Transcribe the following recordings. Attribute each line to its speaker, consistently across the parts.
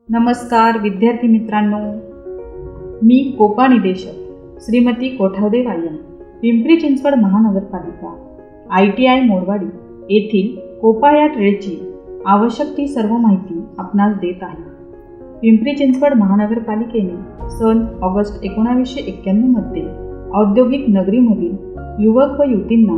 Speaker 1: नमस्कार विद्यार्थी मित्रांनो, मी कोपा निदेशक श्रीमती कोठावदे वायम, पिंपरी चिंचवड महानगरपालिका ITI मोरवाडी येथील कोपा या ट्रेडची आवश्यक ती सर्व माहिती आपणास देत आहे. पिंपरी चिंचवड महानगरपालिकेने सन ऑगस्ट 1991 मध्ये औद्योगिक नगरीमधील युवक व युवतींना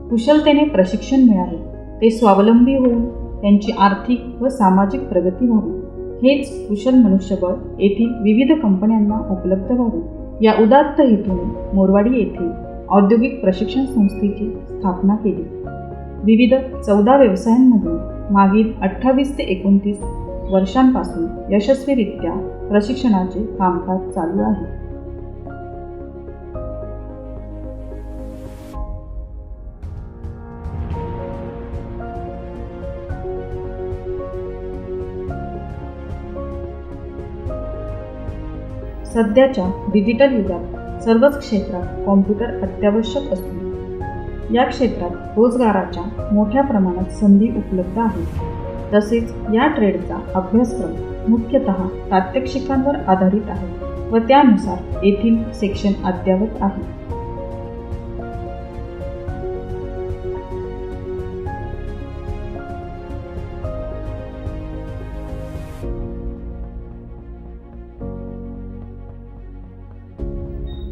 Speaker 1: कुशलतेने प्रशिक्षण मिळावे, ते स्वावलंबी होऊन त्यांची आर्थिक व सामाजिक प्रगती व्हावी, हेच कुशल मनुष्यबळ येथील विविध कंपन्यांना उपलब्ध व्हावे या उदात्त हेतूने मोरवाडी येथे औद्योगिक प्रशिक्षण संस्थेची स्थापना केली. विविध 14 व्यवसायांमधून मागील 28 ते 29 वर्षांपासून यशस्वीरित्या प्रशिक्षणाचे कामकाज चालू आहे. सध्याच्या डिजिटल युगात सर्वच क्षेत्रात कॉम्प्युटर अत्यावश्यक असून या क्षेत्रात रोजगाराच्या मोठ्या प्रमाणात संधी उपलब्ध आहेत. तसेच या ट्रेडचा अभ्यासक्रम मुख्यतः प्रात्यक्षिकांवर आधारित आहे व त्यानुसार येथील सेक्शन अद्ययावत आहे.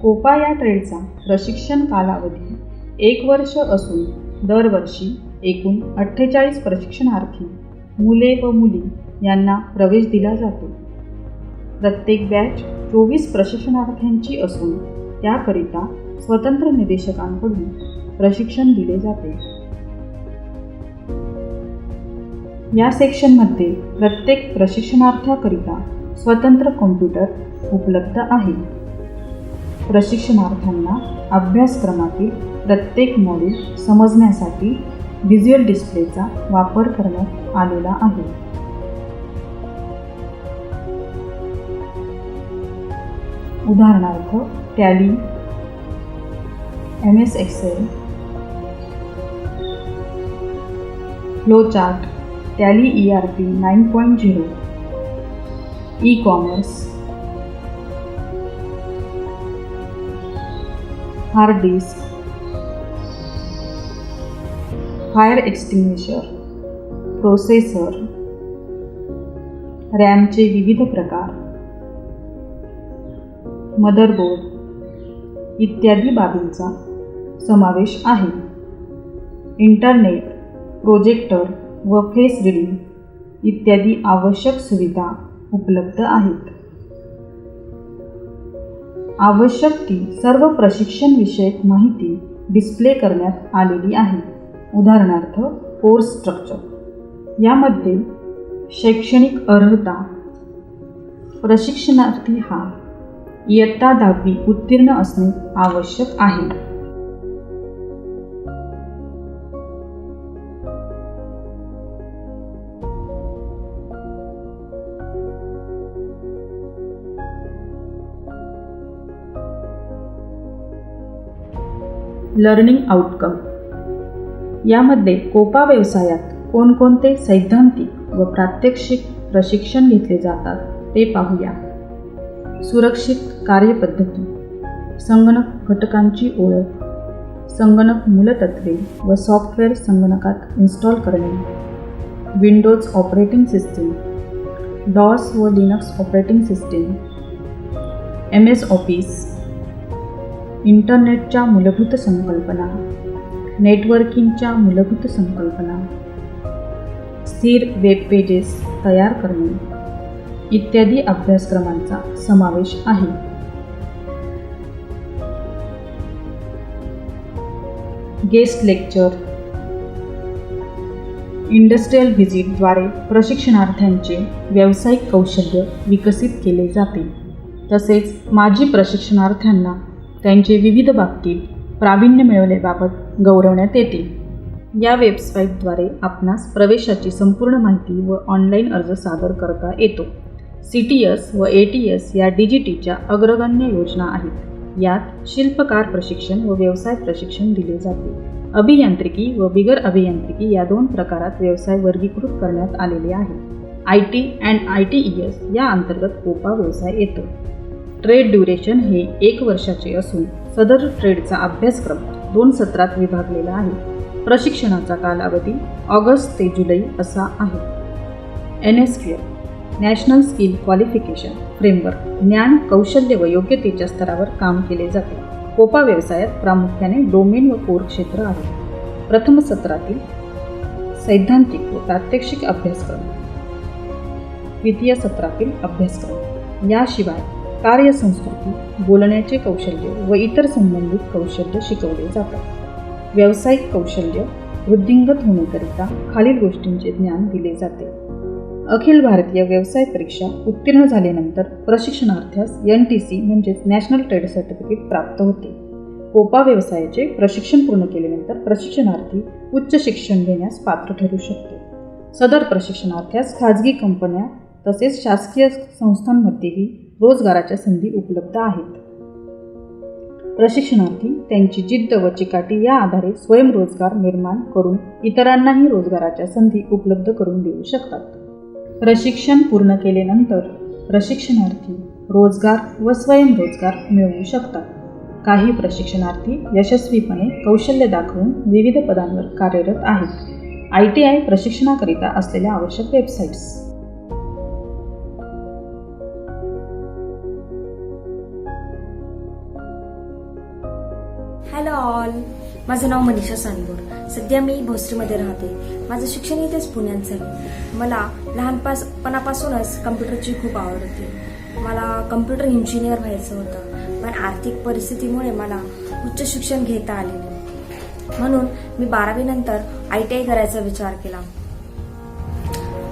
Speaker 1: कोपा या ट्रेडचा प्रशिक्षण कालावधी 1 वर्ष असून दरवर्षी एकूण 48 प्रशिक्षणार्थी मुले व मुली यांना प्रवेश दिला जातो. प्रत्येक बॅच 24 प्रशिक्षणार्थ्यांची असून त्याकरिता स्वतंत्र निदेशकांकडून प्रशिक्षण दिले जाते. या सेक्शनमध्ये प्रत्येक प्रशिक्षणार्थ्याकरिता स्वतंत्र कॉम्प्युटर उपलब्ध आहे. प्रशिक्षणार्थ्यांना अभ्यासक्रमातील प्रत्येक मॉड्यूल समजण्यासाठी व्हिज्युअल डिस्प्लेचा वापर करण्यात आलेला आहे. उदाहरणार्थ Tally, MS Excel, flowchart, Tally ERP 9.0, e-commerce, hard disk, fire extinguisher, processor, रॅमचे विविध प्रकार, मदरबोर्ड इत्यादी बाबींचा समावेश आहे. इंटरनेट, प्रोजेक्टर व फेस रीडिंग इत्यादी आवश्यक सुविधा उपलब्ध आहेत. आवश्यक ती सर्व प्रशिक्षण विषयक माहिती डिस्प्ले करण्यात आलेली आहे. उदाहरणार्थ कोर्स स्ट्रक्चर, यामध्ये शैक्षणिक अर्हता, प्रशिक्षणार्थी हा इयत्ता 10वी उत्तीर्ण असणे आवश्यक आहे. लर्निंग आउटकम, यामध्ये कोपा व्यवसायात कोणकोणते सैद्धांतिक व प्रात्यक्षिक प्रशिक्षण घेतले जातात ते पाहूया. सुरक्षित कार्यपद्धती, संगणक घटकांची ओळख, संगणक मूलतत्वे व सॉफ्टवेअर संगणकात इन्स्टॉल करणे, विंडोज ऑपरेटिंग सिस्टीम, DOS व Linux operating system, MS office, इंटरनेटच्या मूलभूत संकल्पना, नेटवर्किंगच्या मूलभूत संकल्पना, स्थिर वेब पेजेस तयार करणे इत्यादी अभ्यासक्रमांचा समावेश आहे. गेस्ट लेक्चर, इंडस्ट्रियल व्हिजिटद्वारे प्रशिक्षणार्थ्यांचे व्यावसायिक कौशल्य विकसित केले जाते. तसेच माजी प्रशिक्षणार्थ्यांना त्यांचे विविध बाबतीत प्रावीण्य मिळवण्याबाबत गौरवण्यात येते. या वेबसाईटद्वारे आपणास प्रवेशाची संपूर्ण माहिती व ऑनलाईन अर्ज सादर करता येतो. CTS व ATS या DGTच्या अग्रगण्य योजना आहेत. यात शिल्पकार प्रशिक्षण व व्यवसाय प्रशिक्षण दिले जाते. अभियांत्रिकी व बिगर अभियांत्रिकी या 2 प्रकारात व्यवसाय वर्गीकृत करण्यात आलेले आहे. IT अँड ITES या अंतर्गत कोपा व्यवसाय येतो. ट्रेड ड्युरेशन हे 1 वर्षाचे असून सदर ट्रेडचा अभ्यासक्रम 2 सत्रात विभागलेला आहे. प्रशिक्षणाचा कालावधी ऑगस्ट ते जुलै असा आहे. NSQF national skill qualification framework ज्ञान, कौशल्य व योग्यतेच्या स्तरावर काम केले जाते. कोपा व्यवसायात प्रामुख्याने डोमेन व कोर क्षेत्र आहे. प्रथम सत्रातील सैद्धांतिक व प्रात्यक्षिक अभ्यासक्रम, द्वितीय सत्रातील अभ्यासक्रम, याशिवाय कार्यसंस्कृती, बोलण्याचे कौशल्य व इतर संबंधित कौशल्य शिकवले जातात. व्यावसायिक कौशल्य वृद्धिंगत होण्याकरिता खालील गोष्टींचे ज्ञान दिले जाते. अखिल भारतीय व्यवसाय परीक्षा उत्तीर्ण झाल्यानंतर प्रशिक्षणार्थ्यास NTC म्हणजेच नॅशनल ट्रेड सर्टिफिकेट प्राप्त होते. कोपा व्यवसायाचे प्रशिक्षण पूर्ण केल्यानंतर प्रशिक्षणार्थी उच्च शिक्षण घेण्यास पात्र ठरू शकतो. सदर प्रशिक्षणार्थ्यास खाजगी कंपन्या तसेच शासकीय संस्थांमध्येही रोजगाराच्या संधी उपलब्ध आहेत. प्रशिक्षणार्थी त्यांची जिद्द व चिकाटी या आधारे स्वयंरोजगार निर्माण करून इतरांनाही रोजगाराच्या संधी उपलब्ध करून देऊ शकतात. प्रशिक्षण पूर्ण केल्यानंतर प्रशिक्षणार्थी रोजगार व स्वयंरोजगार मिळवू शकतात. काही प्रशिक्षणार्थी यशस्वीपणे कौशल्य दाखवून विविध पदांवर कार्यरत आहेत. ITI प्रशिक्षणाकरिता असलेल्या आवश्यक वेबसाईट्स.
Speaker 2: हॅलो ऑल, माझं नाव मनीषा सांगोर. सध्या मी भोसरीमध्ये राहते. माझं शिक्षण इथेच पुण्यात झालं. मला लहानपणापासूनच कम्प्युटरची खूप आवड होती. मला कम्प्युटर इंजिनियर व्हायचं होतं, पण आर्थिक परिस्थितीमुळे मला उच्च शिक्षण घेता आले नाही. म्हणून मी 12वी नंतर ITI करायचा विचार केला.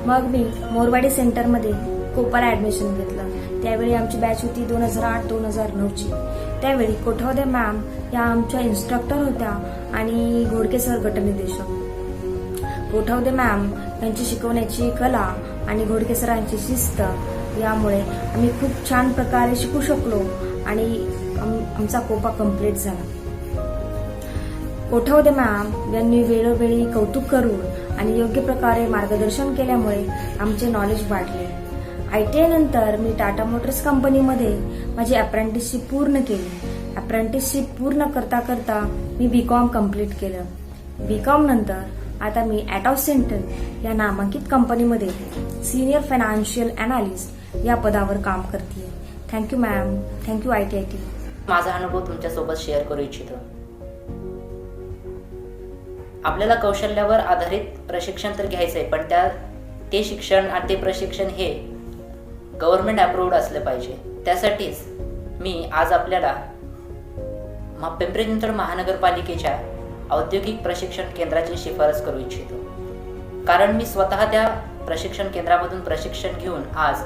Speaker 2: मग मी मोरवाडी सेंटरमध्ये कोपाला ऍडमिशन घेतलं. त्यावेळी आमची बॅच होती 2008-2009ची. त्यावेळी कोठावदे मॅम या आमच्या इन्स्ट्रक्टर होत्या आणि घोडके सर गटनिर्देशक. कोठावदे मॅम यांची शिकवण्याची कला आणि घोडके सरांची शिस्त यामुळे आम्ही खूप छान प्रकारे शिकू शकलो आणि आमचा कोपा कंप्लीट झाला. कोठावदे मॅम यांनी वेळोवेळी कौतुक करून आणि योग्य प्रकारे मार्गदर्शन केल्यामुळे आमचे नॉलेज वाढले. ITI नंतर मी टाटा मोटर्स कंपनीमध्ये माझी अप्रेंटिसशिप पूर्ण केली. अप्रेंटिसशिप पूर्ण करता करता मी BCom कंप्लीट केलं. BCom नंतर आता मी ॲटॉस सेंटर या नामांकित कंपनीमध्ये सिनियर फायनान्शियल अनालिस्ट या पदावर काम करते. Thank you ma'am. Thank you ITI team.
Speaker 3: माझा अनुभव तुमच्यासोबत शेअर करू इच्छितो. आपल्याला कौशल्यावर आधारित प्रशिक्षण तर घ्यायचंय, पण ते शिक्षण आणि ते प्रशिक्षण हे गव्हर्नमेंट अप्रूव्ड असलं पाहिजे. त्यासाठीच मी आज आपल्याला पिंपरी चिंचवड महानगरपालिकेच्या औद्योगिक प्रशिक्षण केंद्राची शिफारस करू इच्छितो. कारण मी स्वतः त्या प्रशिक्षण केंद्रामधून प्रशिक्षण घेऊन आज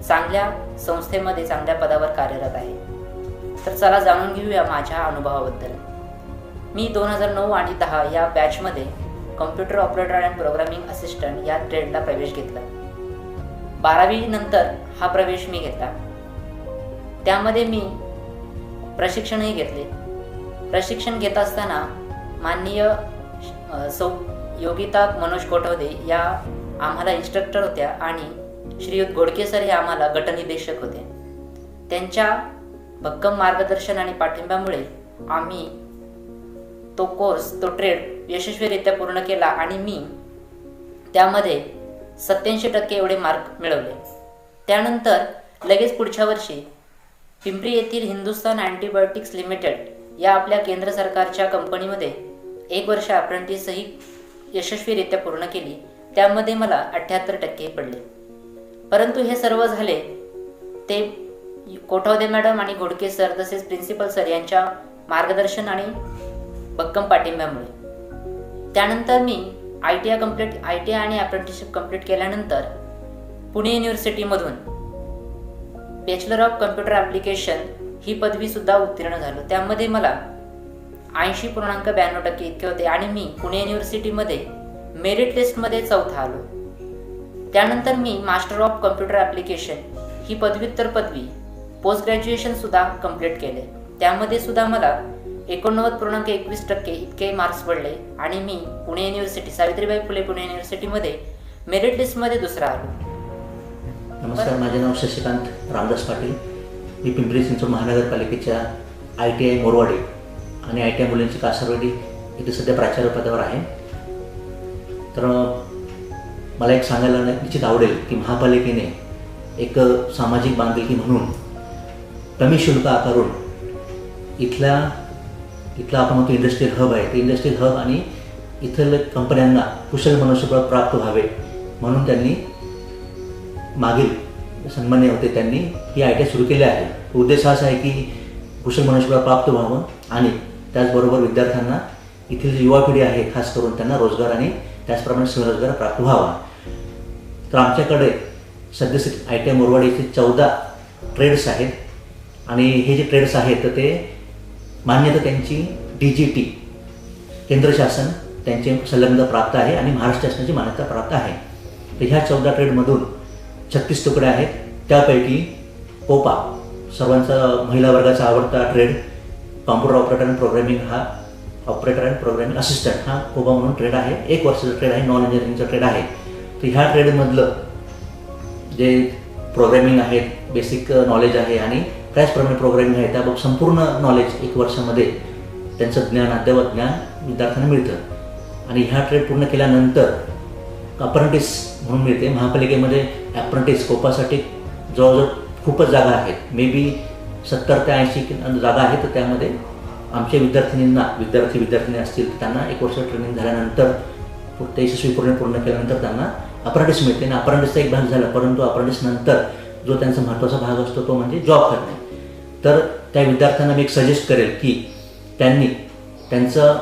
Speaker 3: चांगल्या संस्थेमध्ये चांगल्या पदावर कार्यरत आहे. तर चला जाणून घेऊया माझ्या अनुभवाबद्दल. मी 2009 आणि 10 या बॅचमध्ये computer operator and programming assistant या ट्रेडला प्रवेश घेतला. 12वी नंतर हा प्रवेश मी घेतला. त्यामध्ये मी प्रशिक्षणही घेतले. प्रशिक्षण घेत असताना माननीय सौ योगिता मनोज कोठावदे या आम्हाला इन्स्ट्रक्टर होत्या आणि श्रीयुत घोडके सर हे आम्हाला गटनिर्देशक होते. त्यांच्या भक्कम मार्गदर्शन आणि पाठिंब्यामुळे आम्ही तो ट्रेड यशस्वीरित्या पूर्ण केला आणि मी त्यामध्ये 87% एवढे मार्क मिळवले. त्यानंतर लगेच पुढच्या वर्षी पिंपरी येथील हिंदुस्तान अँटीबायोटिक्स लिमिटेड या आपल्या केंद्र सरकारच्या कंपनीमध्ये 1 वर्ष अप्रेंटिसही यशस्वीरित्या पूर्ण केली. त्यामध्ये मला 78% पडले. परंतु हे सर्व झाले ते कोठावदे मॅडम आणि घोडके सर तसेच प्रिन्सिपल सर यांच्या मार्गदर्शन आणि भक्कम पाठिंब्यामुळे. त्यानंतर मी ITI आणि अप्रेंटिसशिप कंप्लीट केल्यानंतर पुणे युनिव्हर्सिटीमधून बॅचलर ऑफ कम्प्युटर ॲप्लिकेशन ही पदवीसुद्धा उत्तीर्ण झालो. त्यामध्ये मला 80.92% इतके होते आणि मी पुणे युनिव्हर्सिटीमध्ये मेरिट लिस्टमध्ये 4था आलो. त्यानंतर मी मास्टर ऑफ कम्प्युटर ॲप्लिकेशन ही पदव्युत्तर पदवी पोस्ट ग्रॅज्युएशनसुद्धा कंप्लीट केले. त्यामध्ये सुद्धा मला 89.21% इतके मार्क्स पडले आणि मी पुणे युनिव्हर्सिटी सावित्रीबाई फुले पुणे युनिव्हर्सिटीमध्ये मेरिट लिस्टमध्ये दुसरा आलो.
Speaker 4: नमस्कार, माझे नाव शशिकांत रामदास पाटील. मी पिंपरी चिंचवड महानगरपालिकेच्या ITI मोरवाडी आणि ITI मुलींची कासारवाडी इथे सध्या प्राचार्य पदावर आहे. तर मला एक सांगायला निश्चित आवडेल की महापालिकेने एक सामाजिक बांधिलकी म्हणून कमी शुल्क आकारून इथला आपण म्हणतो इंडस्ट्रियल हब आहे, ते इंडस्ट्रियल हब आणि इथल्या कंपन्यांना कुशल मनुष्यबळ प्राप्त व्हावे म्हणून त्यांनी मागील सन्मान्य होते त्यांनी ही ITI सुरू केली आहे. उद्देश असा आहे की कुशल मनुष्यबळ प्राप्त व्हावं आणि त्याचबरोबर विद्यार्थ्यांना इथली जी युवा पिढी आहे खास करून त्यांना रोजगार आणि त्याचप्रमाणे स्वरोजगार प्राप्त व्हावा. तर आमच्याकडे सध्या ITI मोरवाडीचे 14 ट्रेड्स आहेत आणि हे जे ट्रेड्स आहेत तर ते मान्यता त्यांची DGT केंद्र शासन त्यांचे संलग्नता प्राप्त आहे आणि महाराष्ट्र शासनाची मान्यता प्राप्त आहे. तर ह्या 14 ट्रेडमधून 36 तुकडे आहेत. त्यापैकी कोपा सर्वांचा महिला वर्गाचा आवडता trade computer operator and programming हा ऑपरेटर अँड प्रोग्रॅमिंग असिस्टंट हा कोपा म्हणून ट्रेड आहे. 1 वर्षाचा ट्रेड आहे, नॉन इंजिनिअरिंगचा ट्रेड आहे. तर ह्या ट्रेडमधलं जे प्रोग्रॅमिंग आहे, बेसिक नॉलेज आहे आणि त्याचप्रमाणे प्रोग्रॅमिंग आहे त्याबाबत संपूर्ण नॉलेज 1 वर्षामध्ये त्यांचं ज्ञान, अद्ययावत ज्ञान विद्यार्थ्यांना मिळतं. आणि ह्या ट्रेड पूर्ण केल्यानंतर अप्रेंटिस म्हणून मिळते. महापालिकेमध्ये अप्रेंटिस कोपासाठी जवळजवळ खूपच जागा आहेत, मे बी 70 ते 80 जागा आहेत. तर त्यामध्ये आमच्या विद्यार्थी असतील तर त्यांना 1 वर्ष ट्रेनिंग झाल्यानंतर ते यशस्वीपणे पूर्ण केल्यानंतर त्यांना अप्रेंटिस मिळते. आणि अप्रेंटिसचा एक भाग झाला, परंतु अप्रेंटिस नंतर जो त्यांचा महत्त्वाचा भाग असतो तो म्हणजे जॉब करणे. तर त्या विद्यार्थ्यांना मी एक सजेस्ट करेल की त्यांनी त्यांचं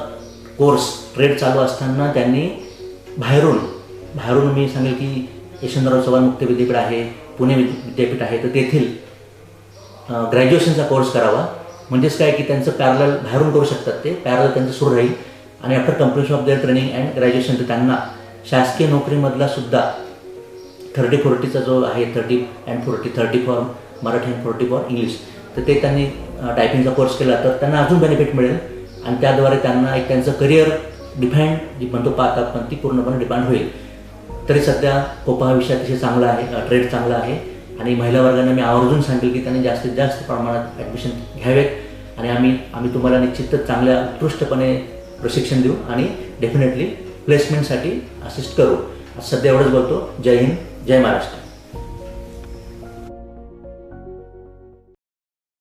Speaker 4: कोर्स ट्रेड चालू असताना त्यांनी बाहेरून मी सांगेल की यशवंतराव चव्हाण मुक्त विद्यापीठ आहे, पुणे विद्यापीठ आहे, तर तेथील ग्रॅज्युएशनचा कोर्स करावा. म्हणजेच काय की त्यांचं पॅरलल बाहेरून करू शकतात, ते पॅरलल त्यांचं सुरू राहील आणि after completion of their training and graduation तर त्यांना शासकीय नोकरीमधला सुद्धा 30-40चा जो आहे 30 and 40, 30 for Marathi and 40 for English, तर ते त्यांनी टायपिंगचा कोर्स केला तर त्यांना अजून बेनिफिट मिळेल आणि त्याद्वारे त्यांना एक त्यांचं करिअर डिफाईंड जी म्हणतो पाहतात पण ती पूर्णपणे डिफाईंड होईल. तरी सध्या कोपा हा विषय अतिशय चांगला आहे, ट्रेड चांगला आहे आणि महिला वर्गांना मी आवर्जून सांगेल की त्यांनी जास्तीत जास्त प्रमाणात ॲडमिशन घ्यावेत आणि आम्ही तुम्हाला निश्चितच चांगल्या उत्कृष्टपणे प्रशिक्षण देऊ आणि डेफिनेटली प्लेसमेंटसाठी असिस्ट करू. सध्या एवढंच बोलतो. जय हिंद, जय महाराष्ट्र.